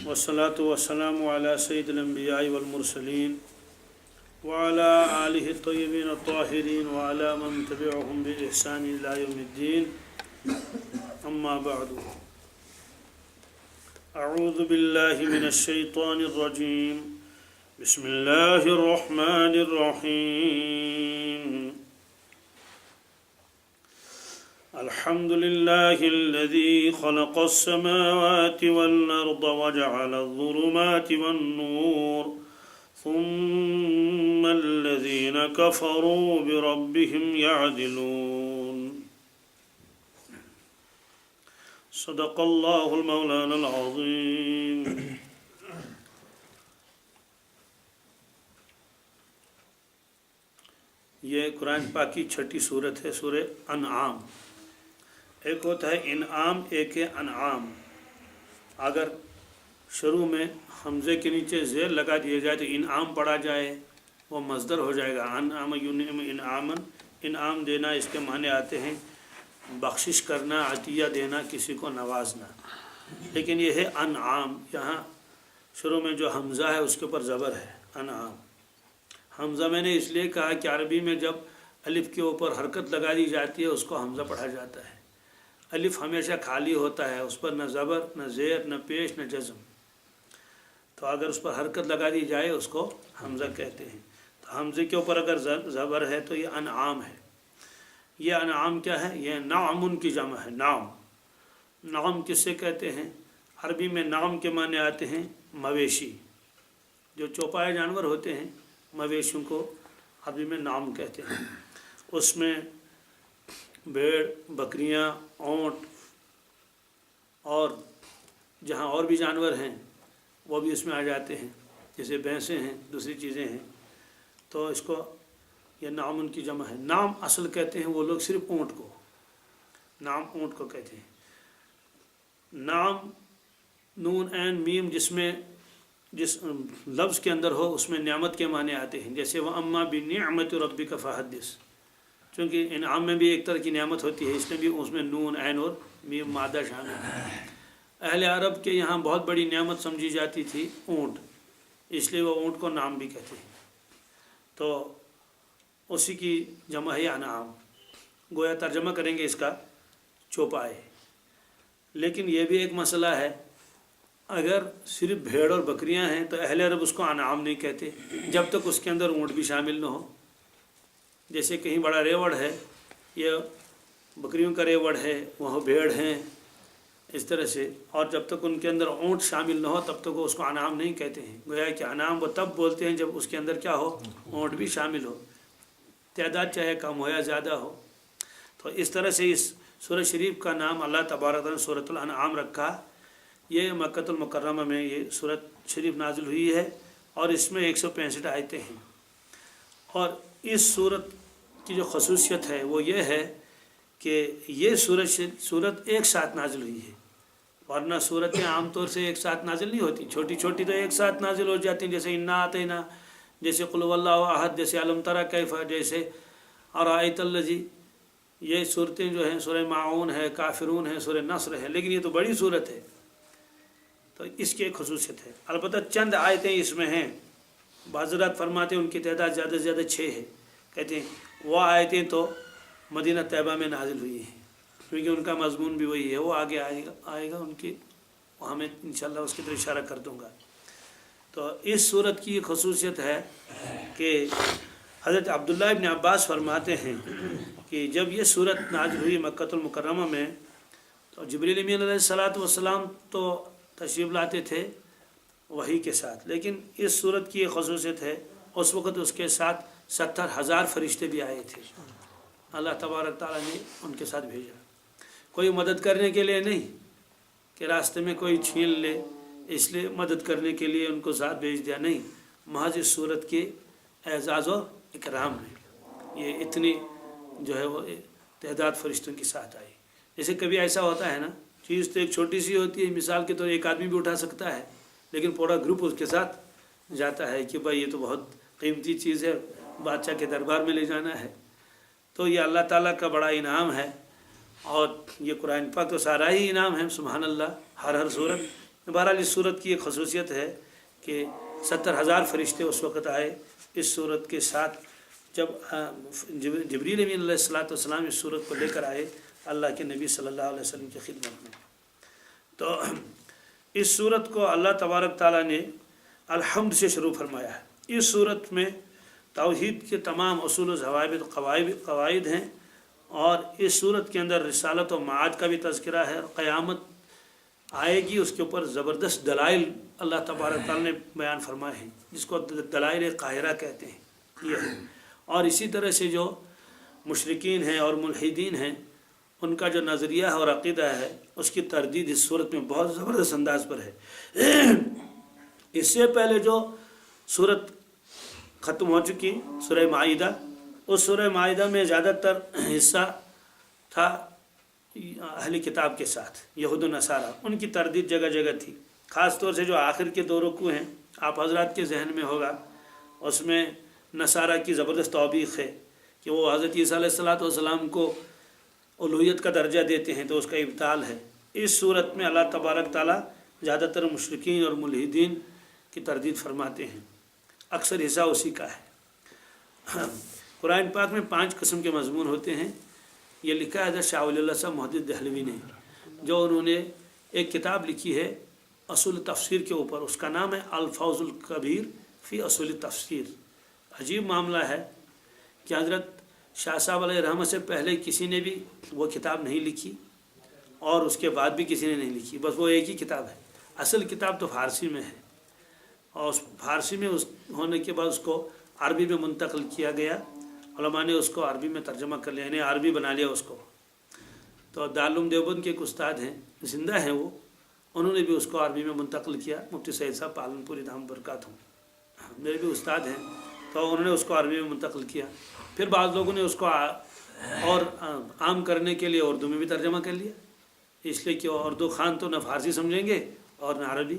والصلاة والسلام على سيد الأنبياء والمرسلين وعلى آله الطيبين الطاهرين وعلى من تبعهم بإحسان إلى يوم الدين أما بعد أعوذ بالله من الشيطان الرجيم بسم الله الرحمن الرحيم الحمد لله الذي خلق السماوات والأرض وجعل الظلمات والنور ثم الذين كفروا بربهم يعدلون صدق الله المولانا العظيم. یہ قرآن پاک کی چھٹی صورت ہے، سورہ انعام. ایک ہوتا ہے انعام، ایک ہے انعام. اگر شروع میں حمزے کے نیچے زیر لگا دیا جائے تو انعام پڑھا جائے وہ مصدر ہو جائے گا. انعام ینعم انعامن، انعام دینا اس کے معنی آتے ہیں بخشش کرنا، عطیہ دینا، کسی کو نوازنا. لیکن یہ ہے انعام، یہاں شروع میں جو حمزہ ہے اس کے اوپر زبر ہے انعام. حمزہ میں نے اس لیے کہا کہ عربی میں جب الف کے اوپر حرکت لگا دی جاتی ہے اس کو حمزہ پڑھا جاتا ہے. الف ہمیشہ خالی ہوتا ہے، اس پر نہ زبر نہ زیر نہ پیش نہ جزم. تو اگر اس پر حرکت لگا دی جائے اس کو حمزہ کہتے ہیں. تو حمزے کے اوپر اگر زبر ہے تو یہ انعام ہے. یہ انعام کیا ہے؟ یہ نعم کی جمع ہے. نعم، نعم کس سے کہتے ہیں؟ عربی میں نعم کے معنی آتے ہیں مویشی. جو چوپائے جانور ہوتے ہیں مویشیوں کو عربی میں نعم کہتے ہیں. اس میں بھیڑ، بکریاں، اونٹ اور جہاں اور بھی جانور ہیں وہ بھی اس میں آ جاتے ہیں، جیسے بھینسیں ہیں، دوسری چیزیں ہیں. تو اس کو یہ نعم کی جمع ہے. نام اصل کہتے ہیں وہ لوگ صرف اونٹ کو، نام اونٹ کو کہتے ہیں. نام نون عین میم جس لفظ کے اندر ہو اس میں نعمت کے معنی آتے ہیں. جیسے وَأَمَّا بِنِعْمَةِ رَبِّكَ فَحَدِّثْ، چونکہ انعام میں بھی ایک طرح کی نعمت ہوتی ہے، اس میں بھی اس میں نون عین اور میم مادہ شامل ہے. اہل عرب کے یہاں بہت بڑی نعمت سمجھی جاتی تھی اونٹ، اس لیے وہ اونٹ کو نام بھی کہتے ہیں. تو اسی کی جمع ہے انعام. گویا ترجمہ کریں گے اس کا چوپائے. لیکن یہ بھی ایک مسئلہ ہے، اگر صرف بھیڑ اور بکریاں ہیں تو اہل عرب اس کو انعام نہیں کہتے جب تک اس کے اندر اونٹ بھی شامل نہ ہو. جیسے کہیں بڑا ریوڑ ہے، یہ بکریوں کا ریوڑ ہے، وہاں بھیڑ ہیں، اس طرح سے، اور جب تک ان کے اندر اونٹ شامل نہ ہو تب تک وہ اس کو انعام نہیں کہتے ہیں. گویا کہ انعام وہ تب بولتے ہیں جب اس کے اندر کیا ہو؟ اونٹ بھی شامل ہو، تعداد چاہے کم ہو یا زیادہ ہو. تو اس طرح سے اس سورۃ شریف کا نام اللہ تبارک و تعالیٰ نے سورۃ الانعام رکھا. یہ مکۃ المکرمہ میں یہ سورۃ شریف نازل ہوئی ہے اور اس میں 165 آیتیں ہیں. اور اس سورت کی جو خصوصیت ہے وہ یہ ہے کہ یہ سورت ایک ساتھ نازل ہوئی ہے. ورنہ صورتیں عام طور سے ایک ساتھ نازل نہیں ہوتی، چھوٹی چھوٹی تو ایک ساتھ نازل ہو جاتی ہیں، جیسے انا اعطینا، جیسے قل هو اللہ احد، جیسے الم تری کیف، جیسے ارایت الذی. یہ صورتیں جو ہیں سورہ ماعون ہے، کافرون ہے، سورہ نصر ہے. لیکن یہ تو بڑی صورت ہے، تو اس کی ایک خصوصیت ہے. البتہ چند آیتیں اس میں ہیں. بعض حضرات فرماتے ہیں ان کی تعداد زیادہ سے زیادہ 6 ہے. کہتے ہیں وہ آیتیں تو مدینہ طیبہ میں نازل ہوئی ہیں، کیونکہ ان کا مضمون بھی وہی ہے. وہ آگے آئے گا ان کی، وہاں میں انشاءاللہ اس کی طرف اشارہ کر دوں گا. تو اس صورت کی خصوصیت ہے کہ حضرت عبداللہ ابن عباس فرماتے ہیں کہ جب یہ صورت نازل ہوئی مکۃ المکرمہ میں تو جبریل امین علیہ السلام تو تشریف لاتے تھے وحی کے ساتھ. لیکن اس صورت کی یہ خصوصیت ہے اس وقت اس کے ساتھ 70,000 فرشتے بھی آئے تھے. اللہ تبارک تعالیٰ نے ان کے ساتھ بھیجا، کوئی مدد کرنے کے لیے نہیں کہ راستے میں کوئی چھین لے اس لیے مدد کرنے کے لیے ان کو ساتھ بھیج دیا، نہیں. محض اس صورت کے اعزاز و اکرام میں یہ اتنی جو ہے وہ تعداد فرشتوں کے ساتھ آئی. جیسے کبھی ایسا ہوتا ہے نا، چیز تو ایک چھوٹی سی ہوتی ہے، مثال کے طور ایک آدمی بھی اٹھا سکتا ہے، لیکن پورا گروپ اس کے ساتھ جاتا ہے کہ بھائی یہ تو بہت قیمتی چیز ہے، بادشاہ کے دربار میں لے جانا ہے. تو یہ اللہ تعالیٰ کا بڑا انعام ہے. اور یہ قرآن پاک تو سارا ہی انعام ہے، سبحان اللہ. ہر صورت बहरहाल इस सूरत की एक खसूसियत है कि 70,000 फरिश्ते उस वक़्त आए इस सूरत के साथ जब जिब्रील अमीन अलैहिस्सलाम इस सूरत को लेकर आए अल्लाह के नबी सल्लल्लाहु अलैहि वसल्लम की खिदमत में। तो इस सूरत को अल्लाह तबारक ताला ने अलहम्द से शुरू फरमाया है। इस सूरत में तौहीद के तमाम उसूल व ज़वाबित क़वाइद हैं और इस सूरत के अंदर रिसालत व माद का भी तज़किरा है। क़यामत आएगी उसके ऊपर ज़बरदस्त दलाइल अल्लाह तबारक ताला ने बयान फरमाए हैं, जिसको दलाइल काहिरा कहते हैं ये है। और इसी तरह से जो मुशरिकीन हैं और मुल्हिदीन हैं उनका जो नज़रिया है और अक़ीदा है उसकी तरदीद इस सूरत में बहुत ज़बरदस्त अंदाज पर है। इससे पहले जो सूरत ख़त्म हो चुकी सूरह माइदा, उस सूरह माइदा में ज़्यादातर हिस्सा था अहली किताब के साथ यहूद व नसारा, उनकी तरदीद जगह जगह थी। ख़ास तौर से जो आखिर के दो रुकू हैं आप हजरात के जहन में होगा, उसमें नसारा की ज़बरदस्त तौबीख़ है कि वो हज़रत ईसा अलैहिस्सलाम को उलूहियत का दर्जा देते हैं, तो उसका इब्ताल है। इस सूरत में अल्लाह तबारक ताला ज़्यादातर मुशरिकीन और मुल्हिदीन की तरदीद फरमाते हैं, अक्सर हिस्सा उसी का है। कुरान पाक में 5 किस्म के मज़मून होते हैं। ये लिखा है हज़रत शाह वली साहब मुहद्दिस दहलवी ने, जो उन्होंने एक किताब लिखी है असूल तफसीर के ऊपर, उसका नाम है अल-फौज़ुल कबीर फ़ी असूल तफसीर। अजीब मामला है कि हज़रत शाह साहब अलैहि रहमत से पहले किसी ने भी वो किताब नहीं लिखी और उसके बाद भी किसी ने नहीं लिखी, बस वो एक ही किताब है। असल किताब तो फ़ारसी में है और उस फ़ारसी में उस होने के बाद उसको अरबी में मुंतक़ल किया गया, उलमा ने उसको अरबी में तर्जमा कर लिया, यानी अरबी बना लिया उसको। तो दारुल देवबंद के एक उस्ताद हैं, ज़िंदा हैं वो, उन्होंने भी उसको अरबी में मुंतक़ल किया, मुफ्ती सैयद साहब पालनपुरी दाम बरकात हूँ, मेरे भी उस्ताद हैं, तो उन्होंने उसको अरबी में मुंतक़ल किया। फिर बाद लोगों ने उसको और आम करने के लिए उर्दू में भी तर्जमा कर लिया, इसलिए कि उर्दू खान तो न फ़ारसी समझेंगे और न अरबी।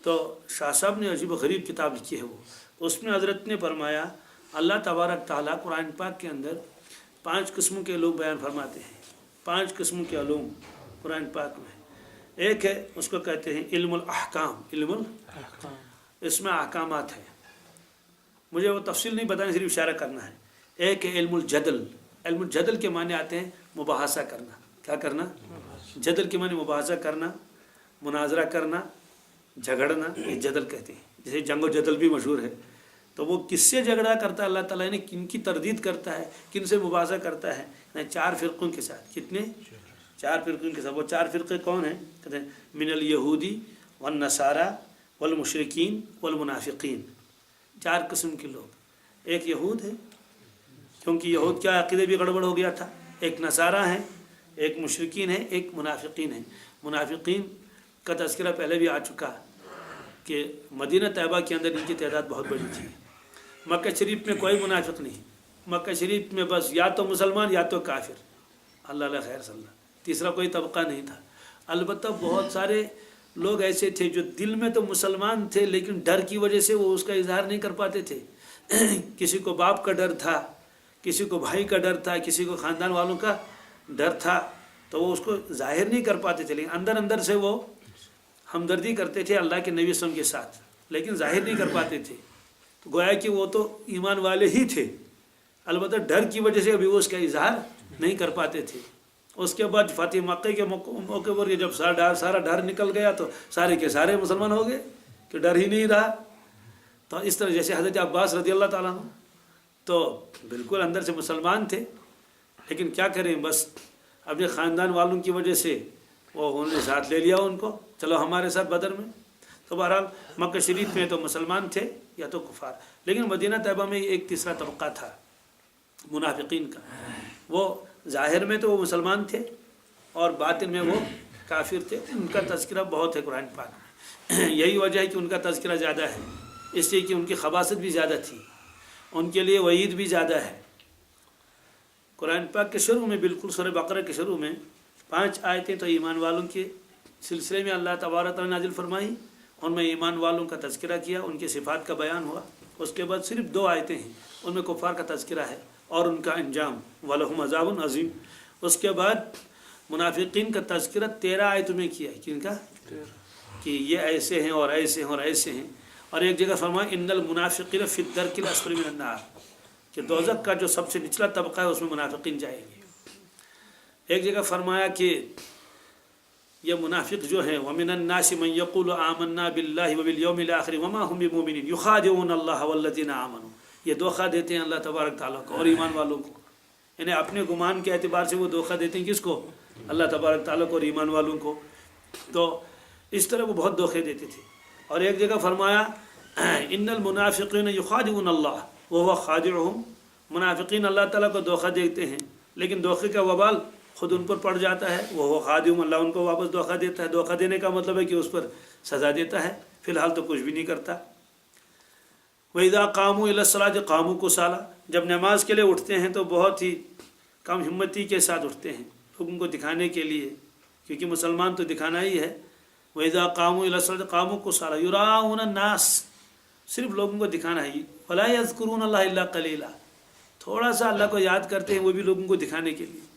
तो शाह साहब ने अजीब गरीब किताब लिखी है वो, उसमें हज़रत ने फरमाया अल्लाह तबारक ताला कुरान पाक के अंदर 5 किस्मों के लोग बयान फरमाते हैं, 5 किस्मों के अलूम कुरान पाक में। एक है उसको कहते हैं इल्मुल अहकाम, इल्मुल इसमें अहकामात है, मुझे वो तफसील नहीं बतानी, सिर्फ इशारा करना है। एक है इल्मुल जदल, इल्मुल जदल के माने आते हैं मुबाहसा करना, क्या करना, जदल के माने मुबाहसा करना, मुनाजरा करना, झगड़ना, ये जदल कहते हैं। जैसे जंगो जदल भी मशहूर है, तो वो किससे झगड़ा करता है अल्लाह ताला ने, किन की तरदीद करता है, किन से मुबाहसा करता है, 4 फ़िरक़ों के साथ। कितने? 4 फ़िरक़ों के साथ। वो 4 फ़िरक़े कौन हैं? कहते हैं मिनल यहूदी वन नसारा वल मुशरिकीन वल मुनाफिकीन, 4 किस्म के लोग। एक यहूद है, क्योंकि यहूद का अक़ीदा भी गड़बड़ हो गया था, एक नसारा है, एक मुशरिकीन है, एक मुनाफिकीन है। मुनाफिकीन का तज़किरा पहले भी आ चुका कि मदीना तैयबा के अंदर इनकी तादाद बहुत बड़ी थी। मक्का शरीफ में कोई मुनाफिक नहीं, मक्का शरीफ में बस या तो मुसलमान या तो काफिर, अल्लाह खैर सल्ला, तीसरा कोई तबका नहीं था। अलबत्ता बहुत सारे लोग ऐसे थे जो दिल में तो मुसलमान थे लेकिन डर की वजह से वो उसका इजहार नहीं कर पाते थे। किसी को बाप का डर था, किसी को भाई का डर था, किसी को ख़ानदान वालों का डर था, तो वो उसको जाहिर नहीं कर पाते थे, लेकिन अंदर अंदर से वो हमदर्दी करते थे अल्लाह के नबी सल्लल्लाहु अलैहि वसल्लम के साथ, लेकिन जाहिर नहीं कर पाते थे। तो गोया कि वो तो ईमान वाले ही थे, अलबत्ता डर की वजह से अभी वो उसका इजहार नहीं कर पाते थे। उसके बाद फ़तह मक्के के मौके पर जब सारा डर निकल गया तो सारे के सारे मुसलमान हो गए कि डर ही नहीं रहा। तो इस तरह जैसे हज़रत अब्बास रज़ी अल्लाह ताला अन्हु तो बिल्कुल अंदर से मुसलमान थे, लेकिन क्या करें, बस अपने ख़ानदान वालों की वजह से वो उन्होंने साथ ले लिया उनको, चलो हमारे साथ बदर में। तो बहरहाल मक्का शरीफ में तो मुसलमान थे या तो कुफार, लेकिन मदीना तैयबा में एक तीसरा तबका था मुनाफिकीन का। वो ज़ाहिर में तो वो मुसलमान थे और बातिन में वो काफिर थे। उनका तज़किरा बहुत है कुरान पाक में। यही वजह है कि उनका तज़किरा ज़्यादा है, इसलिए कि उनकी खबासत भी ज़्यादा थी, उनके लिए वईद भी ज़्यादा है। कुरान पाक के शुरू में, बिल्कुल सूरह बकरा के शुरू में 5 आयतें तो ईमान वालों के सिलसिले में अल्लाह तबारक तआला नाजिल फरमाई, उनमें ईमान वालों का तज़किरा किया, उनकी सिफ़ात का बयान हुआ। उसके बाद सिर्फ 2 आयतें हैं, उनमें कुफ़ार का तज़किरा है और उनका अंजाम वलहुम अज़ाबुन अज़ीम। उसके बाद मुनाफिकीन का तज़किरा 13 आयतों में किया है। किनका? کہ یہ ایسے ہیں اور ایسے ہیں اور ایسے ہیں. اور ایک جگہ فرمایا ان المنافقین فی الدرک الاسفل من النار کہ دوزخ کا جو سب سے نچلا طبقہ ہے اس میں منافقین جائیں گے. ایک جگہ فرمایا کہ یہ منافق جو ہیں وَمِنَ النَّاسِ مَن يَقُولُ آمَنَّا بِاللَّهِ وَبِالْيَوْمِ الْآخِرِ وَمَا هُمْ بِمُؤْمِنِينَ يُخَادِعُونَ اللَّهَ وَالَّذِينَ آمَنُوا. یہ دھوکہ دیتے ہیں اللہ تبارک تعالیٰ کو اور ایمان والوں کو. یعنی اپنے گمان کے اعتبار سے وہ دھوکہ دیتے ہیں کس کو؟ اللہ تبارک تعالیٰ کو اور ایمان والوں کو. تو اس طرح وہ بہت دھوکے دیتے تھے. اور ایک جگہ فرمایا ان المنافقین یخادعون اللہ وهو خادعهم. منافقین اللہ تعالیٰ کو دھوکہ دیتے ہیں لیکن دھوکے کا وبال خود ان پر پڑ جاتا ہے. وہ خادم اللہ ان کو واپس دھوکہ دیتا ہے. دھوکہ دینے کا مطلب ہے کہ اس پر سزا دیتا ہے. فی الحال تو کچھ بھی نہیں کرتا. وَإِذَا قَامُوا إِلَى الصَّلَاةِ قَامُوا كُسَالَىٰ. جب نماز کے لیے اٹھتے ہیں تو بہت ہی کم ہمتی کے ساتھ اٹھتے ہیں لوگوں کو دکھانے کے لیے کیونکہ مسلمان تو دکھانا ہی ہے. وَإِذَا قَامُوا إِلَى الصَّلَاةِ قَامُوا كُسَالَىٰ يُرَاءُونَ النَّاسَ. صرف لوگوں کو دکھانا ہے. وَلَا يَذْكُرُونَ اللَّهَ إِلَّا قَلِيلًا. تھوڑا سا اللہ کو یاد کرتے ہیں وہ بھی لوگوں کو دکھانے کے لیے.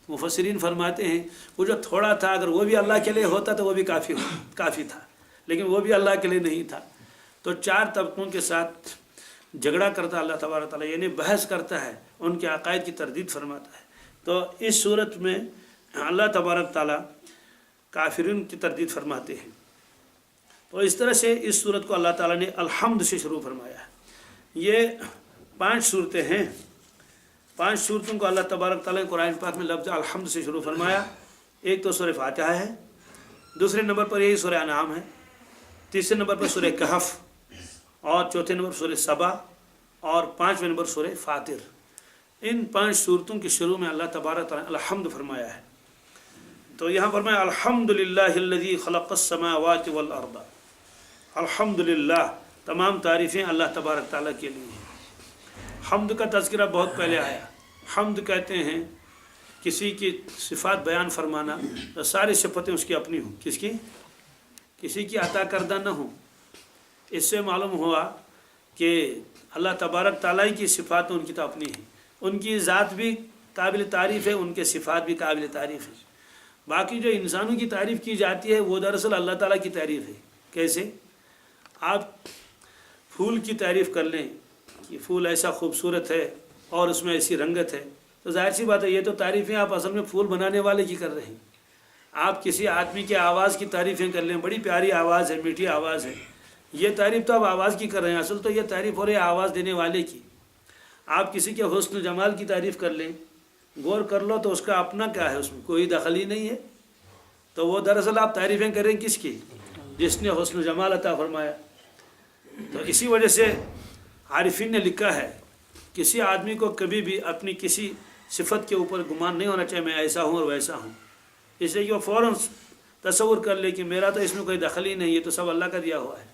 مفسرین فرماتے ہیں وہ جو تھوڑا تھا اگر وہ بھی اللہ کے لیے ہوتا تو وہ بھی کافی تھا لیکن وہ بھی اللہ کے لیے نہیں تھا. تو چار طبقوں کے ساتھ جھگڑا کرتا اللہ تبارک تعالیٰ یعنی بحث کرتا ہے ان کے عقائد کی تردید فرماتا ہے. تو اس صورت میں اللہ تبارک تعالیٰ کافرین کی تردید فرماتے ہیں. تو اس طرح سے اس صورت کو اللہ تعالیٰ نے الحمد سے شروع فرمایا ہے. یہ 5 صورتیں ہیں. 5 صورتوں کو اللہ تبارک تعالیٰ نے قرآن پاک میں لفظ الحمد سے شروع فرمایا. ایک تو سورہ فاتحہ ہے. دوسرے نمبر پر یہی سورہ انعام ہے. تیسرے نمبر پر سورہ کہف اور چوتھے نمبر پر سورہ سبا اور 5ویں نمبر سورہ فاطر. ان 5 صورتوں کے شروع میں اللہ تبارک تعالیٰ نے الحمد فرمایا ہے. تو یہاں فرمایا الحمدللہ الذی خلق السماوات والارض. الحمدللہ تمام تعریفیں اللہ تبارک تعالیٰ کے لیے ہیں. حمد کا تذکرہ بہت پہلے آیا. حمد کہتے ہیں کسی کی صفات بیان فرمانا تو ساری صفتیں اس کی اپنی ہوں. کس کی؟ کسی کی عطا کردہ نہ ہوں. اس سے معلوم ہوا کہ اللہ تبارک تعالیٰ کی صفات ان کی تو اپنی ہیں. ان کی ذات بھی قابل تعریف ہے ان کے صفات بھی قابل تعریف ہے. باقی جو انسانوں کی تعریف کی جاتی ہے وہ دراصل اللہ تعالیٰ کی تعریف ہے. کیسے؟ آپ پھول کی تعریف کر لیں کہ پھول ایسا خوبصورت ہے اور اس میں ایسی رنگت ہے تو ظاہر سی بات ہے یہ تو تعریفیں آپ اصل میں پھول بنانے والے کی کر رہے ہیں. آپ کسی آدمی کے آواز کی تعریفیں کر لیں بڑی پیاری آواز ہے میٹھی آواز ہے یہ تعریف تو آپ آواز کی کر رہے ہیں اصل تو یہ تعریف ہو رہی ہے آواز دینے والے کی. آپ کسی کے حسن و جمال کی تعریف کر لیں غور کر لو تو اس کا اپنا کیا ہے اس میں کوئی دخل ہی نہیں ہے. تو وہ دراصل آپ تعریفیں کریں کس کی؟ جس نے حسن و جمال عطا فرمایا. تو اسی وجہ سے عارفین نے لکھا ہے کسی آدمی کو کبھی بھی اپنی کسی صفت کے اوپر گمان نہیں ہونا چاہیے میں ایسا ہوں اور ویسا ہوں. اس لیے کہ وہ فوراً تصور کر لے کہ میرا تو اس میں کوئی دخل ہی نہیں یہ تو سب اللہ کا دیا ہوا ہے.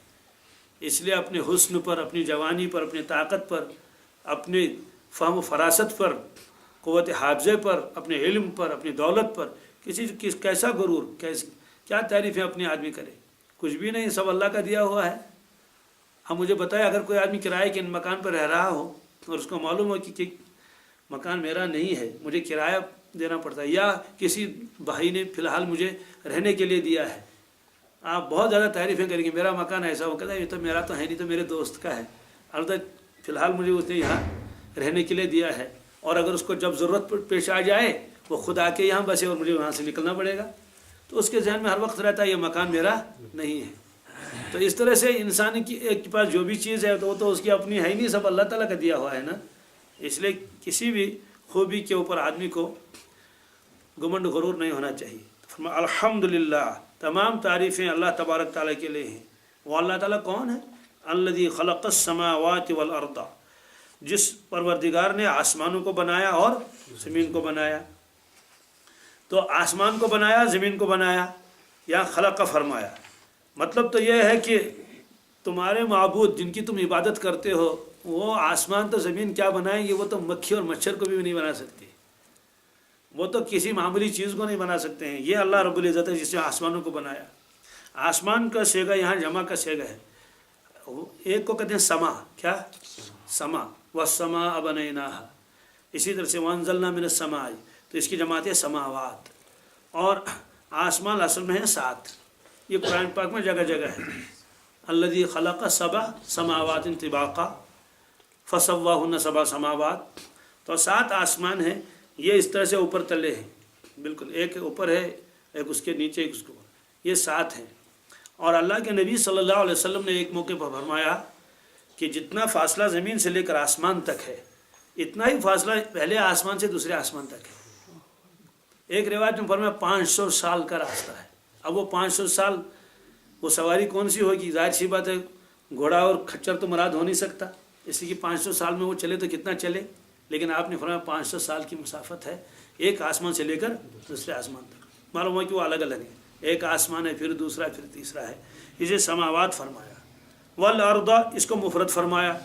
اس لیے اپنے حسن پر اپنی جوانی پر اپنی طاقت پر اپنے فہم و فراست پر قوت حافظے پر اپنے علم پر اپنی دولت پر کیسا غرور کیا تعریفیں اپنے آدمی کرے. کچھ بھی نہیں سب اللہ کا دیا ہوا ہے. اب مجھے بتائیں اگر کوئی آدمی کرائے کے مکان پر رہ رہا ہو اور اس کو معلوم ہو کہ مکان میرا نہیں ہے مجھے کرایہ دینا پڑتا ہے یا کسی بھائی نے فی الحال مجھے رہنے کے لیے دیا ہے آپ بہت زیادہ تعریفیں کریں گے میرا مکان ایسا ہو کہتا ہے یہ تو میرا تو ہے نہیں تو میرے دوست کا ہے البتہ فی الحال مجھے اس نے یہاں رہنے کے لیے دیا ہے اور اگر اس کو جب ضرورت پیش آ جائے وہ خود آ کے یہاں بسے اور مجھے وہاں سے نکلنا پڑے گا تو اس کے ذہن میں ہر وقت رہتا ہے یہ مکان میرا نہیں ہے. تو اس طرح سے انسان کی ایک کے پاس جو بھی چیز ہے تو وہ تو اس کی اپنی ہے ہی نہیں سب اللہ تعالیٰ کا دیا ہوا ہے نا. اس لیے کسی بھی خوبی کے اوپر آدمی کو گمنڈ غرور نہیں ہونا چاہیے. الحمدللہ تمام تعریفیں اللہ تبارک تعالیٰ کے لیے ہیں. وہ اللہ تعالیٰ کون ہے؟ الذی خلق السماوات والارض جس پروردگار نے آسمانوں کو بنایا اور زمین کو بنایا. تو آسمان کو بنایا زمین کو بنایا یا خلق فرمایا مطلب تو یہ ہے کہ تمہارے معبود جن کی تم عبادت کرتے ہو وہ آسمان تو زمین کیا بنائیں گے وہ تو مکھی اور مچھر کو بھی نہیں بنا سکتے وہ تو کسی معمولی چیز کو نہیں بنا سکتے ہیں. یہ اللہ رب العزت ہے جس نے آسمانوں کو بنایا. آسمان کا صیغہ یہاں جمع کا صیغہ ہے. ایک کو کہتے ہیں سما کیا سما والسماء بنیناہا اسی طرح سے وانزلنا من السماء تو اس کی جماعت ہے سماوات اور آسمان اصل میں ہے 7 ये कुरान पाक में जगह जगह है। अल्लज़ी खलक़ सबअ समावातिन तिबाक़ा फसव्वाहुन्ना सबअ समावात। तो 7 आसमान हैं, ये इस तरह से ऊपर तले हैं, बिल्कुल एक ऊपर है, एक उसके नीचे, एक उसके ऊपर, ये 7 हैं। और अल्लाह के नबी सल्लल्लाहु अलैहि वसल्लम ने एक मौके पर फरमाया कि जितना फासला ज़मीन से लेकर आसमान तक है, इतना ही फासला पहले आसमान से दूसरे आसमान तक है। एक रिवायत में फरमाया 500 साल का रास्ता है। अब वो 500 साल वो सवारी कौन सी होगी? जाहिर सी बात है घोड़ा और खच्चर तो मुराद हो नहीं सकता, इसलिए कि 500 साल में वो चले तो कितना चले, लेकिन आपने फरमाया 500 साल की मुसाफत है एक आसमान से लेकर दूसरे आसमान तक। मालूम है कि वो अलग अलग है, एक आसमान है, फिर दूसरा, फिर तीसरा है। इसे समावात फरमाया। वल अर्द, इसको मुफरद फरमाया,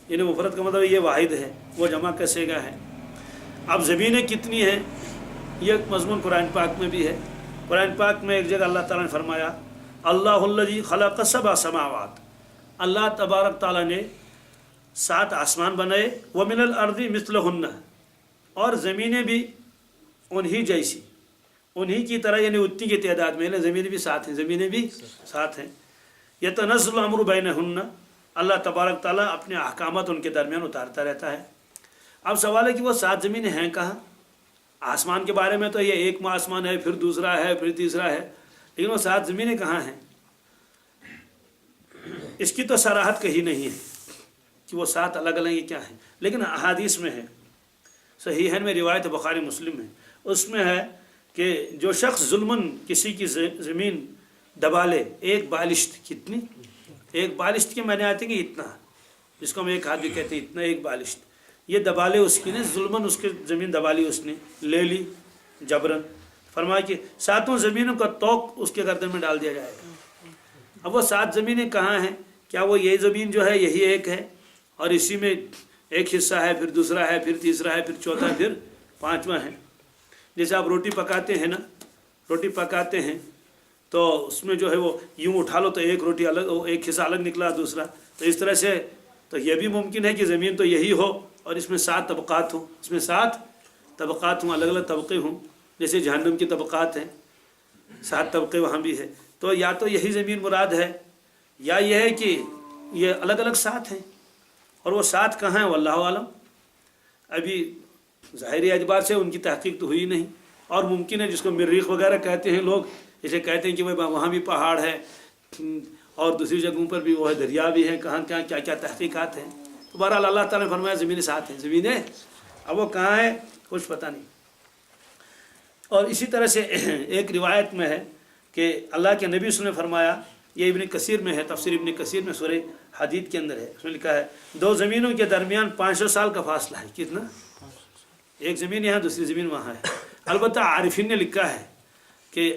यानी मुफरद का मतलब ये वाहिद है, वो जमा कसेगा है। अब ज़मीनें कितनी हैं, ये मज़मून कुरान पाक में भी है। कुरान पाक में एक जगह अल्लाह ताला ने फरमाया अल्लाहुल्लज़ी खलक़ सबअ समावात, अल्लाह तबारक ताला ने 7 आसमान बनाए, व मिनल अर्दी मिस्लहुन्ना, और ज़मीनें भी उन्हीं जैसी, उन्हीं की तरह, यानी उतनी की तादाद में, ज़मीनें भी 7 हैं, ज़मीनें भी 7 हैं। यतनज़्ज़लु अम्रु बैनहुन्ना, अल्लाह तबारक ताला अपने अहकामात उनके दरमियान उतारता रहता है। अब सवाल है कि वो 7 ज़मीनें हैं कहाँ? आसमान के बारे में तो ये एक आसमान है, फिर दूसरा है, फिर तीसरा है, लेकिन वो 7 ज़मीनें कहाँ हैं? इसकी तो सराहत कहीं नहीं है कि वो 7 अलग अलग ये क्या हैं, लेकिन अहादीस में है, सहीहैन में रिवायत बुखारी मुस्लिम में, उसमें है कि जो शख्स जुल्मन किसी की ज़मीन दबा ले, एक बालिश्त, कितनी? एक बालिश्त के माने आते हैं कि इतना, जिसको हम एक हाथ भी कहते हैं, इतना एक बालिश्त, ये दबा ले उसकी ने, जुल्मन उसकी ज़मीन दबा ली, उसने ले ली जबरन। फरमाया कि 7 ज़मीनों का तौक उसके गर्दन में डाल दिया जाएगा। अब वो 7 ज़मीनें कहाँ हैं? क्या वो यही ज़मीन जो है यही एक है और इसी में एक हिस्सा है, फिर दूसरा है, फिर तीसरा है, फिर चौथा है, फिर 5वां है? जैसे आप रोटी पकाते हैं ना, रोटी पकाते हैं तो उसमें जो है वो यूँ उठा लो तो एक रोटी अलग, एक हिस्सा अलग निकला, दूसरा, तो इस तरह से तो यह भी मुमकिन है कि ज़मीन तो यही हो और इसमें 7 तबक़ात हों, इसमें 7 तबक़ात हों, अलग अलग तबक़े हों, जैसे जहन्नम की तबक़ात हैं, 7 तबक़े वहाँ भी है। तो या तो यही ज़मीन मुराद है, या यह है कि ये अलग अलग 7 हैं, और वो 7 कहाँ हैं वल्लाहु आलम। अभी ज़ाहिरी एतबार से उनकी तहक़ीक़ तो हुई नहीं, और मुमकिन है जिसको मरीख़ वगैरह कहते हैं लोग, जैसे कहते हैं कि भाई वहाँ भी पहाड़ है और दूसरी जगहों पर भी वो है, दरिया भी है, कहाँ क्या क्या क्या तहक़ीक़ात हैं। तो बहरहाल अल्लाह ताला ने फरमाया ज़मीनें 7 हैं, ज़मीनें, अब वो कहाँ है कुछ पता नहीं। और इसी तरह से एक रिवायत में है कि अल्लाह के नबी उसने फरमाया, ये इब्न कसीर में है, तफसीर इब्न कसीर में सूरह हदीद के अंदर है, उसमें लिखा है 2 ज़मीनों के दरमियान 500 साल का फासला है। कितना? एक ज़मीन यहाँ, दूसरी ज़मीन वहाँ है। अलबत्ता आरिफीन ने लिखा है कि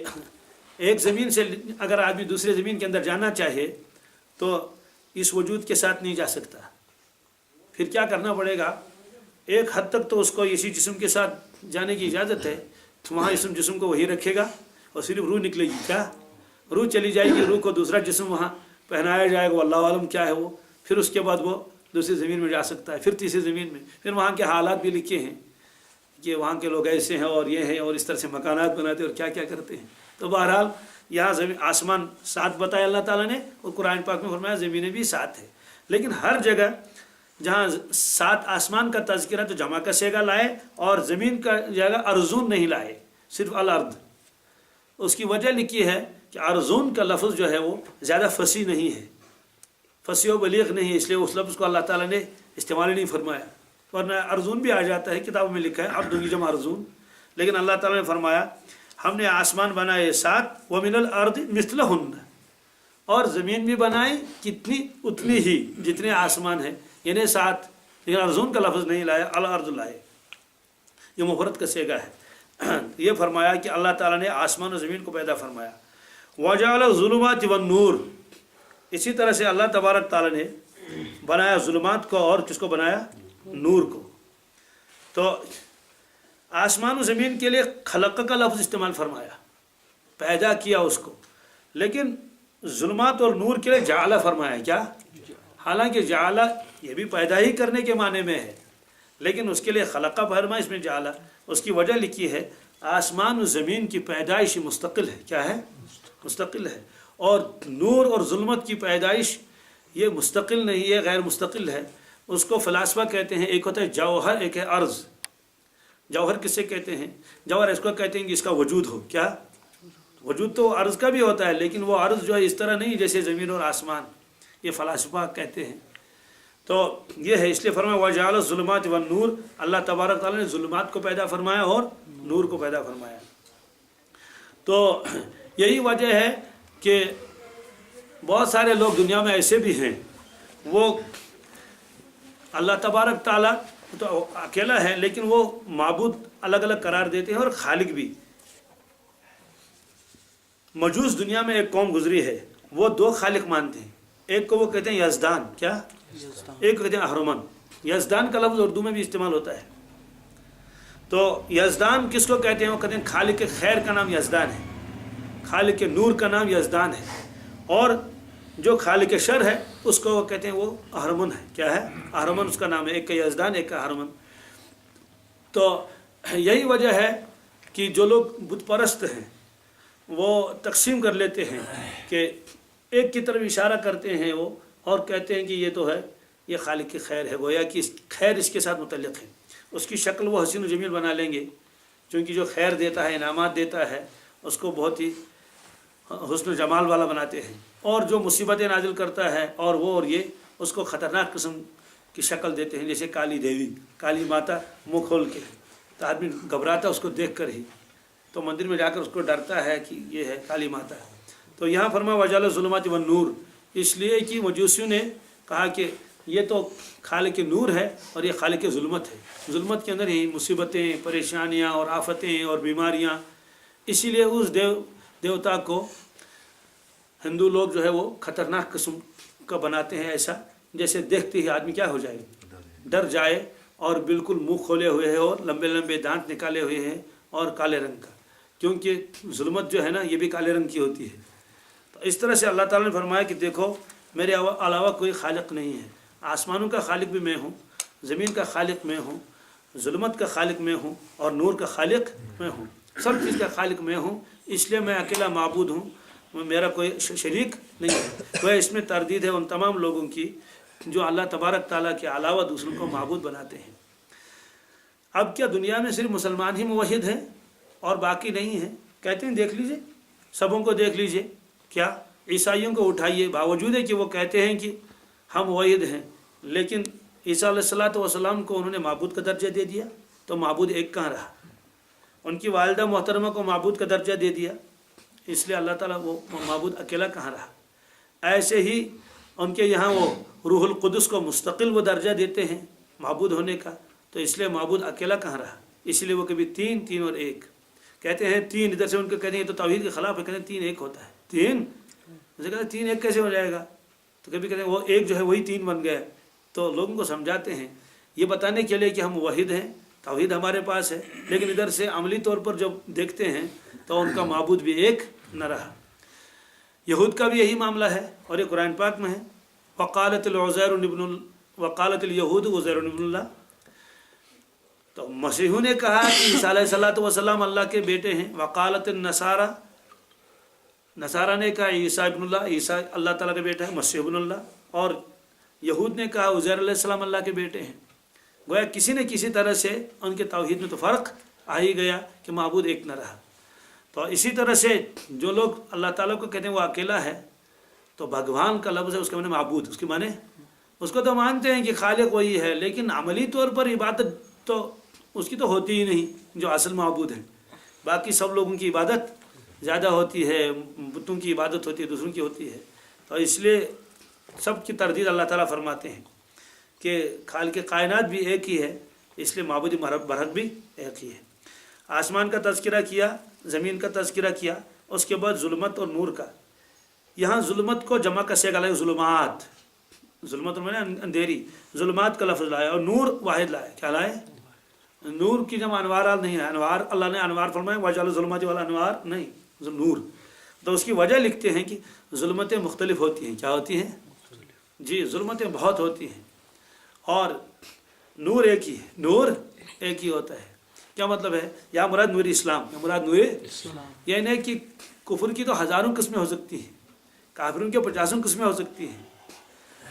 एक ज़मीन से अगर आदमी दूसरे ज़मीन के अंदर जाना चाहे तो इस वजूद के साथ नहीं जा सकता, फिर क्या करना पड़ेगा? एक हद तक तो उसको इसी जिस्म के साथ जाने की इजाज़त है, तो वहाँ इस जिस्म को वही रखेगा और सिर्फ रूह निकलेगी। क्या? रूह चली जाएगी, रूह को दूसरा जिस्म वहाँ पहनाया जाएगा, अल्लाह आलम क्या है वो, फिर उसके बाद वो दूसरी ज़मीन में जा सकता है, फिर तीसरी ज़मीन में, फिर वहाँ के हालात भी लिखे हैं कि वहाँ के लोग ऐसे हैं और ये हैं और इस तरह से मकानात बनाते हैं और क्या क्या करते हैं। तो बहरहाल यहाँ ज़मीन आसमान 7 बताया अल्लाह ताला ने, और कुरान पाक में फरमाया ज़मीनें भी 7 है। लेकिन हर जगह जहाँ 7 आसमान का तज़किरा तो जमा कसेगा लाए, और ज़मीन का जगह अर्ज़ून नहीं लाए, सिर्फ अल अर्द। उसकी वजह लिखी है कि अर्ज़ून का लफ्ज़ जो है वो ज़्यादा फसी नहीं है, फसी व बलीग नहीं है, इसलिए उस लफ्ज़ को अल्लाह ताला ने इस्तेमाल नहीं फरमाया। वरना अर्ज़ून भी आ जाता है, किताब में लिखा है अब्दुल की जमा अर्ज़ून, लेकिन अल्लाह ताला ने फरमाया हमने आसमान बनाए 7, व मिनल अर्द मिस्लहुन्ना, और ज़मीन भी बनाई कितनी, उतनी ही जितने आसमान है, यानी 7, लेकिन अर्ज़ून का लफ्ज़ नहीं लाया, अल अर्द लाए, ये मुफरद का सेगा है। ये फरमाया कि अल्लाह ताला ने आसमान और ज़मीन को पैदा फरमाया। वजअल ज़ुलुमात व नूर, इसी तरह से अल्लाह तबारक ताला ने बनाया ज़ुलुमात को और किसको बनाया? नूर को। तो आसमान और ज़मीन के लिए खलक़ का लफ्ज़ इस्तेमाल फरमाया, पैदा किया उसको, लेकिन ज़ुल्मात और नूर के लिए जाला फरमाया। क्या? हालांकि जाला ये भी पैदा ही करने के माने में है, लेकिन उसके लिए खलक़ा फरमाया, इसमें जाला। उसकी वजह लिखी है आसमान और ज़मीन की पैदाइश मुस्तकिल है, क्या है, मुस्तकिल है। और नूर और जुल्मत की पैदाइश ये मुस्तकिल नहीं है, गैर मुस्तकिल है। उसको फ़लसफ़ा कहते हैं, एक होता है जौहर, एक है अर्ज़। जौहर किसे कहते हैं, जौहर इसको कहते हैं कि इसका वजूद हो, क्या वजूद तो अर्ज़ का भी होता है, लेकिन वो अर्ज़ जो है इस तरह नहीं जैसे ज़मीन और आसमान, ये फ़लसफ़ा कहते हैं। तो ये है, इसलिए फरमाया वजाल ज़ुल्मात व नूर, अल्लाह तबारक तआला ने ज़ुल्मात को पैदा फरमाया और नूर को पैदा फरमाया। तो यही वजह है कि बहुत सारे लोग दुनिया में ऐसे भी हैं, वो अल्लाह तबारक तआला तो अकेला है, लेकिन वो माबूद अलग अलग करार देते हैं और खालिक भी। मजूस दुनिया में एक कौम गुजरी है, वो दो खालिक मानते हैं। एक को वो कहते हैं यज़दान, क्या, एक को कहते हैं अहरमन। यज़दान का लफ्ज़ उर्दू में भी इस्तेमाल होता है। तो यज़दान किसको कहते हैं, वो कहते हैं खालिक खैर का नाम यज़दान है, खालिक नूर का नाम यज़दान है, और जो खालिक शर है उसको वो कहते हैं वो अहरमन है, क्या है, अहरमन उसका नाम है। एक का यज़दान, एक का अहरमन। तो यही वजह है कि जो लोग बुत परस्त हैं वो तकसीम कर लेते हैं कि एक की तरफ इशारा करते हैं वो, और कहते हैं कि ये तो है, ये खालिक की खैर है, गोया कि खैर इसके साथ मुतल्लिक़ है। उसकी शक्ल वो हसीन व जमील बना लेंगे, क्योंकि जो खैर देता है, इनामात देता है, उसको बहुत ही हुस्न जमाल वाला बनाते हैं। और जो मुसीबतें नाजिल करता है और वो और ये, उसको ख़तरनाक किस्म की शक्ल देते हैं, जैसे काली देवी, काली माता मुँह खोल के, तो आदमी घबराता उसको देख कर ही, तो मंदिर में जाकर उसको डरता है कि ये है काली माता। तो यहाँ फरमाया वजाल ज़ुल्मात व नूर, इसलिए कि मजूसियों ने कहा कि ये तो खालिक नूर है और ये खालिक ज़ुल्मत है। ज़ुल्मत के अंदर ही मुसीबतें, परेशानियाँ और आफतें और बीमारियाँ, इसीलिए उस देवता को हिंदू लोग जो है वो ख़तरनाक किस्म का बनाते हैं, ऐसा जैसे देखते ही आदमी क्या हो जाए, डर जाए, और बिल्कुल मुंह खोले हुए है और लंबे लंबे दांत निकाले हुए हैं और काले रंग का, क्योंकि ज़ुल्मत जो है ना ये भी काले रंग की होती है। तो इस तरह से अल्लाह ताला ने फरमाया कि देखो मेरे अलावा कोई खालिक नहीं है, आसमानों का खालिक भी मैं हूँ, ज़मीन का खालिक मैं हूँ, ज़ुल्मत का खालिक मैं हूँ, और नूर का खालिक मैं हूँ, सब चीज़ का खालिक मैं हूँ। इसलिए मैं अकेला माबूद हूँ, मेरा कोई शरीक नहीं है। वह इसमें तरदीद है उन तमाम लोगों की जो अल्लाह तबारक ताला के अलावा दूसरों को माबूद बनाते हैं। अब क्या दुनिया में सिर्फ मुसलमान ही मुवहिद हैं और बाकी नहीं हैं? कहते हैं देख लीजिए, सबों को देख लीजिए, क्या ईसाइयों को उठाइए, बावजूद है कि वो कहते हैं कि हम मुवहिद हैं, लेकिन ईसा अलैहिस्सलातु वस्सलाम को उन्होंने माबूद का दर्जा दे दिया, तो माबूद एक कहाँ रहा? उनकी वालिदा मोहतरमा को माबूद का दर्जा दे दिया, इसलिए अल्लाह ताला वो माबूद अकेला कहाँ रहा? ऐसे ही उनके यहाँ वो रूहुल कुदस को मुस्तकिल वो दर्जा देते हैं माबूद होने का, तो इसलिए माबूद अकेला कहाँ रहा? इसलिए वो कभी तीन, तीन और एक कहते हैं। तीन इधर से उनको कहते हैं तो तौहीद के खिलाफ है, कहते हैं तीन एक होता है, तीन जैसे कहते हैं तीन एक कैसे हो जाएगा? तो कभी कहते हैं वो एक जो है वही तीन बन गया। तो लोगों को समझाते हैं ये बताने के लिए कि हम वाहिद हैं, तौहीद हमारे पास है, लेकिन इधर से अमली तौर पर जब देखते हैं तो उनका माबूद भी एक न रहा। यहूद का भी यही मामला है और ये कुरान पाक में है, वक़ालतिल यहूद उज़ैर इब्नुल्लाह। तो मसीहों ने कहा कि ईसा अलैहिस्सलातु वस्सलाम अल्लाह के बेटे हैं। वक़ालतिन नसारा, नसारा ने कहा ईसा इब्नुल्लाह, ईसा अल्लाह ताला का बेटा है, मसीह इब्नुल्लाह। और यहूद ने कहा उज़ैर अलैहिस्सलाम अल्लाह के बेटे हैं। गोया किसी न किसी तरह से उनके तौहीद में तो फ़र्क आ ही गया कि माबूद एक न रहा। तो इसी तरह से जो लोग अल्लाह ताला को कहते हैं वो अकेला है, तो भगवान का लफ्ज़ है उसके माने माबूद, उसके माने उसको तो मानते हैं कि खालिक वही है, लेकिन अमली तौर पर इबादत तो उसकी तो होती ही नहीं जो असल माबूद है। बाकी सब लोगों की इबादत ज़्यादा होती है, बुतों की इबादत होती है, दूसरों की होती है। तो इसलिए सब की तरदीद अल्लाह ताला फरमाते हैं कि खालिक कायनात भी एक ही है, इसलिए माबूद बरहक भी एक ही है। आसमान का तज़किरा किया, ज़मीन का तज़किरा किया, उसके बाद ज़ुल्मत और नूर का। यहाँ ज़ुल्मत को जमा का सेगा लाए ज़ुल्मात, ज़ुल्मत मैंने अंधेरी, ज़ुल्मात का लफ्ज़ लाया, और नूर वाहिद लाया। क्या लाए? नूर की जमा अनवार नहीं है, अनवार अल्लाह ने अनवार फरमाया, वजाल ज़ुल्मत वाला अनवार नहीं, नूर। तो उसकी वजह लिखते हैं कि ज़ुल्मतें मुख्तलिफ होती हैं। क्या होती हैं जी? ज़ुल्मतें बहुत होती हैं और नूर एक ही है, नूर एक ही होता है। क्या मतलब है? या मुराद नूर इस्लाम, या मुराद नूर ये नहीं कि कुफर की तो हज़ारों किस्में हो सकती हैं, काफिरों की 50 किस्में हो सकती हैं,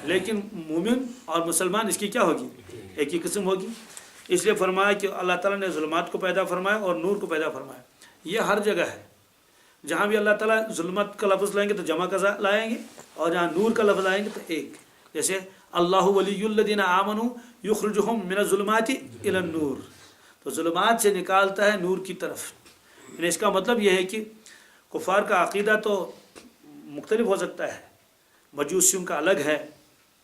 लेकिन मोमिन और मुसलमान इसकी क्या होगी? एक ही किस्म होगी। इसलिए फरमाया कि अल्लाह ताला ने जुल्मात को पैदा फरमाया और नूर को पैदा फरमाया। ये हर जगह है, जहाँ भी अल्लाह ताला जुल्मत का लफ्ज़ लाएंगे तो जमा का लाएंगे, और जहाँ नूर का लफ्ज़ लाएंगे तो एक। जैसे अल्लाहु वलियुल्लज़ीना आमनू युखरिजुहुम मिनज़्ज़ुलुमाति इलन-नूर, तो जुल्मात से निकालता है नूर की तरफ। यानी इसका मतलब यह है कि कुफार का अक़ीदा तो मुख्तलिफ हो सकता है, मजूसियों का अलग है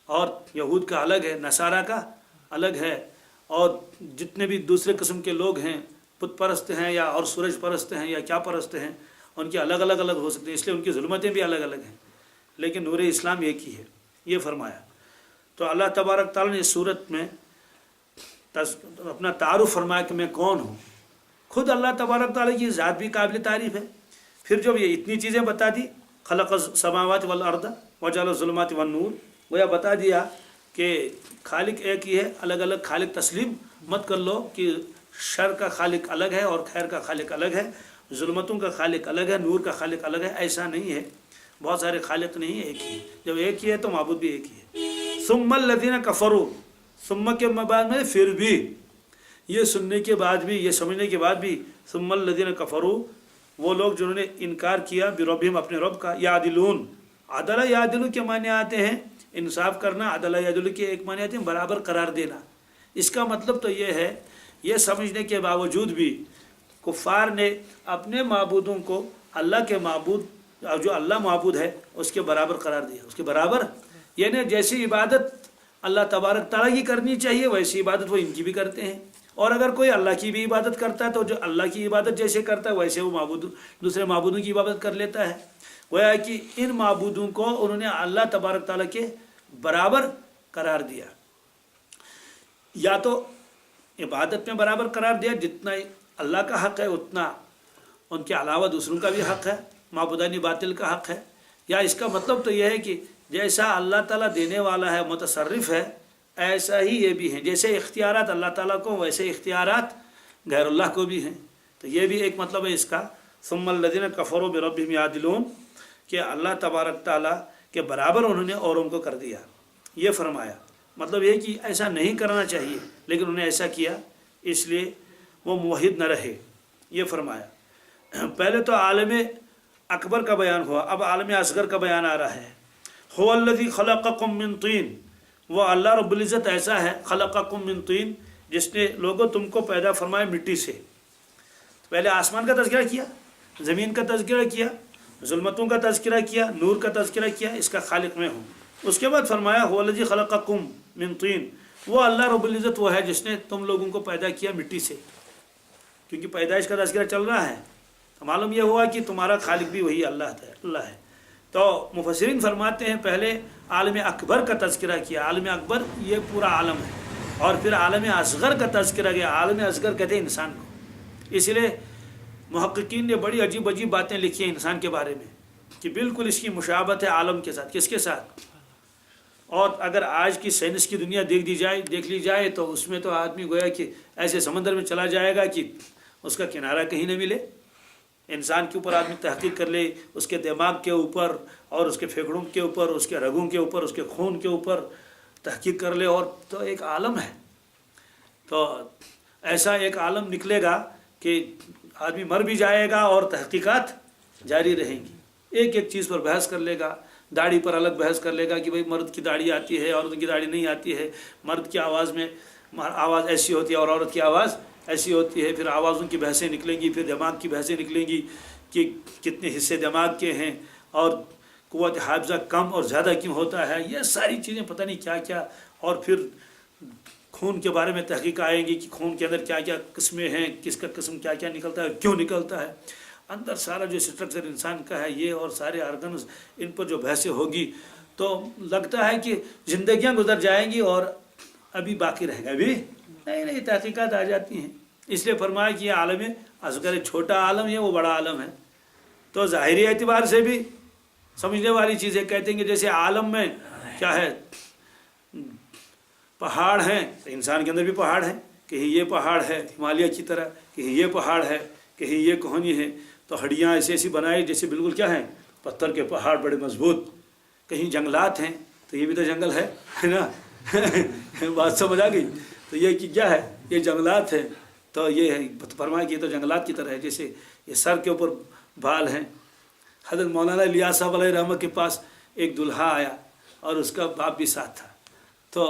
और यहूद का अलग है, नसारा का अलग है, और जितने भी दूसरे किस्म के लोग हैं, पुत परस्त हैं या और सूरज परस्त हैं या क्या परस्त हैं, उनके अलग अलग हो सकते हैं, इसलिए उनकी जुल्मतें भी अलग अलग हैं, लेकिन नूर इस्लाम एक ही है, ये फरमाया। तो अल्लाह तबारक ताला ने इस सूरत में अपना तारुफ फरमाया कि मैं कौन हूँ। खुद अल्लाह तबारक ताला की ज़ात भी काबिल तारीफ़ है। फिर जब ये इतनी चीज़ें बता दी, खलक़ समावात वल अर्द वजअल ज़ुलुमात वन नूर, गोया बता दिया कि खालिक एक ही है, अलग अलग खालिक तस्लीम मत कर लो कि शर का खालिक अलग है और खैर का खालिक अलग है, जुल्मतों का खालिक अलग है, नूर का खालिक अलग है, ऐसा नहीं है। बहुत सारे खालिक नहीं है, एक ही है। जब एक ही है तो माबूद भी एक ही है। सुम्मल लदीना कफरू, सुम्मा के बाद में फिर भी, ये सुनने के बाद भी, ये समझने के बाद भी, सुम्मल लदीना कफरू, वो लोग जिन्होंने इनकार किया बिरब्बिहिम, अपने रब का, यादिलून, अदला यादिलू के माने आते हैं इंसाफ करना, अदला यादिलू के एक माने आते हैं बराबर करार देना। इसका मतलब तो ये है, ये समझने के बावजूद भी कुफ़ार ने अपने माबूदों को अल्लाह के माबूद, जो अल्लाह माबूद है उसके बराबर करार दिया, उसके बराबर। यानी जैसी इबादत अल्लाह तबारक ताला की करनी चाहिए वैसी इबादत वो इनकी भी करते हैं, और अगर कोई अल्लाह की भी इबादत करता है तो जो अल्लाह की इबादत जैसे करता है वैसे वो माबूद दूसरे माबूदों की इबादत कर लेता है। गोया कि इन माबूदों को उन्होंने अल्लाह तबारक ताला के बराबर करार दिया। या तो इबादत में बराबर करार दिया, जितना अल्लाह का हक़ है उतना उनके अलावा दूसरों का भी हक़ है, माबूदानी बातिल का हक़ है। या इसका मतलब तो यह है कि जैसा अल्लाह ताला देने वाला है, मुतसर्रिफ़ है, ऐसा ही ये भी हैं। जैसे इख्तियारात अल्लाह ताला को, वैसे इख्तियारात गैरुल्लाह को भी हैं। तो ये भी एक मतलब है इसका, सुम्मल लज़ीना कफ़रू बिरब्बिहिम यादिलून, कि अल्लाह तबारक ताला के बराबर उन्होंने औरों को कर दिया। ये फरमाया, मतलब ये कि ऐसा नहीं करना चाहिए, लेकिन उन्होंने ऐसा किया, इसलिए वो मुवहिद न रहे। ये फरमाया। पहले तो आलम अकबर का बयान हुआ, अब आलम असगर का बयान आ रहा है। हुवल्लज़ी खलक़कुम मिन तीन, वो अल्लाह रब्बुल इज़्ज़त ऐसा है, खलक़कुम मिन तीन, जिसने लोगों तुमको पैदा फरमाया मिट्टी से। पहले आसमान का तज़किरा किया, ज़मीन का तज़किरा किया, जुल्मतों का तज़किरा किया, नूर का तज़किरा किया, इसका खालिक मैं हूँ। उसके बाद फरमाया हुवल्लज़ी खलक़कुम मिन तीन, वो अल्लाह रब्बुल इज़्ज़त वो है जिसने तुम लोगों को पैदा किया मिट्टी से। क्योंकि पैदाइश का तज़किरा चल रहा है तो मालूम यह हुआ कि तुम्हारा खालिक भी वही अल्लाह है। तो मुफस्सिरीन फरमाते हैं पहले आलम अकबर का तज़किरा किया, आलम अकबर ये पूरा आलम है, और फिर आलम असगर का तज़किरा किया। आलम असगर कहते हैं इंसान को। इसलिए मुहक्किकीन ने बड़ी अजीब अजीब बातें लिखी हैं इंसान के बारे में कि बिल्कुल इसकी मुशाबत है आलम के साथ। किसके साथ? और अगर आज की साइंस की दुनिया देख ली जाए तो उसमें तो आदमी गोया कि ऐसे समंदर में चला जाएगा कि उसका किनारा कहीं न मिले। इंसान के ऊपर आदमी तहकीक कर ले, उसके दिमाग के ऊपर और उसके फेफड़ों के ऊपर, उसके रगों के ऊपर, उसके खून के ऊपर तहकीक कर ले, और तो एक आलम है। तो ऐसा एक आलम निकलेगा कि आदमी मर भी जाएगा और तहकीकात जारी रहेंगी। एक एक चीज़ पर बहस कर लेगा, दाढ़ी पर अलग बहस कर लेगा कि भाई मर्द की दाढ़ी आती है, औरत की दाढ़ी नहीं आती है, मर्द की आवाज़ में आवाज़ ऐसी होती है और औरत की आवाज़ ऐसी होती है। फिर आवाज़ों की बहसें निकलेंगी, फिर दिमाग की बहसें निकलेंगी कि कितने हिस्से दिमाग के हैं और क़ुव्वत हाफ़िज़ा कम और ज़्यादा क्यों होता है, ये सारी चीज़ें पता नहीं क्या क्या। और फिर खून के बारे में तहकीक आएंगी कि खून के अंदर क्या क्या किस्में हैं, किसका किस्म क्या क्या निकलता है, क्यों निकलता है, अंदर सारा जो स्ट्रक्चर इंसान का है ये, और सारे आर्गन्स, इन पर जो बहसें होगी तो लगता है कि ज़िंदगियाँ गुजर जाएंगी और अभी बाकी रहेगा। अभी नई तहकीकात आ जाती हैं। इसलिए फरमाया कि ये आलम असगर छोटा आलम है, वो बड़ा आलम है। तो ज़ाहिरी एतबार से भी समझने वाली चीज़ें कहते हैं कि जैसे आलम में क्या है, पहाड़ हैं, तो इंसान के अंदर भी पहाड़ हैं, कहीं ये पहाड़ है हिमालय की तरह, कहीं ये पहाड़ है, कहीं ये कोहनी है, तो हड्डियाँ ऐसी ऐसी बनाई जैसे बिल्कुल क्या है, पत्थर के पहाड़ बड़े मजबूत। कहीं जंगलात हैं, तो ये भी तो जंगल है ना बात समझ आ गई। तो ये कि क्या है, ये जंगलात है, तो ये है फरमाया कि ये तो जंगलात की तरह है, जैसे ये सर के ऊपर बाल हैं। हज़रत मौलाना इलियास साहब अलैहि रहमत के पास एक दुल्हा आया और उसका बाप भी साथ था। तो